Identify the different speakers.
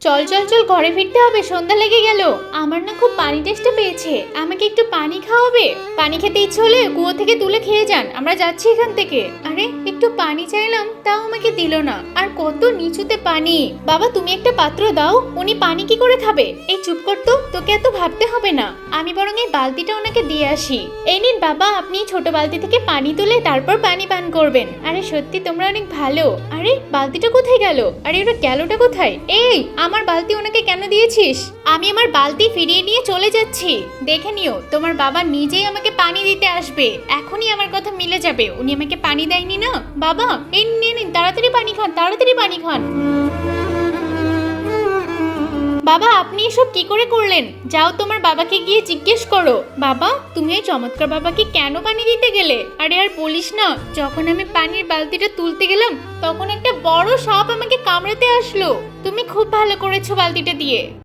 Speaker 1: চল চল চল, ঘরে ফিরতে হবে, সন্ধ্যা লেগে গেল। আমার না খুব পানি তেষ্টা পেয়েছে, আমাকে একটু পানি খাওয়াবে? পানি খেতে ইচ্ছে হলে কুয়ো থেকে তুলে খেয়ে যান, আমরা যাচ্ছি এখান থেকে। আরে একটু পানি চাইলাম, তাও আমাকে দিল না। আর কত নিচুতে পানি। বাবা তুমি একটা পাত্র দাও, উনি পানি কি করে খাবে? এই চুপ কর তো, তোকে এত ভাবতে হবে না। আমি বরং এই বালতিটা ওনাকে দিয়ে আসি। এই নিন বাবা, আপনি ছোট বালতি থেকে পানি তুলে তারপর পানি পান করবেন। আরে সত্যি তোমরা অনেক ভালো। আরে বালতিটা কোথায় গেল? আরে ওটা গেলটা কোথায়? এই আমার বালতি ওনাকে কেন দিয়েছিস? আমি আমার বালতি ফিরিয়ে নিয়ে চলে যাচ্ছি। দেখে নিও, তোমার বাবা নিজেই আমাকে পানি দিতে আসবে। এখনই আমার কথা মিলে যাবে, উনি আমাকে পানি দেয়নি না। বাবা এই নিন, তাড়াতাড়ি পানি খান, তাড়াতাড়ি পানি খান। বাবা আপনি এসব কি করে করলেন? যাও তোমার বাবাকে গিয়ে জিজ্ঞেস করো। বাবা তুমি এই চমৎকার বাবাকে কেন পানি দিতে গেলে? আরে আর বলিস না, যখন আমি পানির বালতিটা তুলতে গেলাম তখন একটা বড় সাপ আমাকে কামড়াতে আসলো। তুমি খুব ভালো করেছো বালতিটা দিয়ে।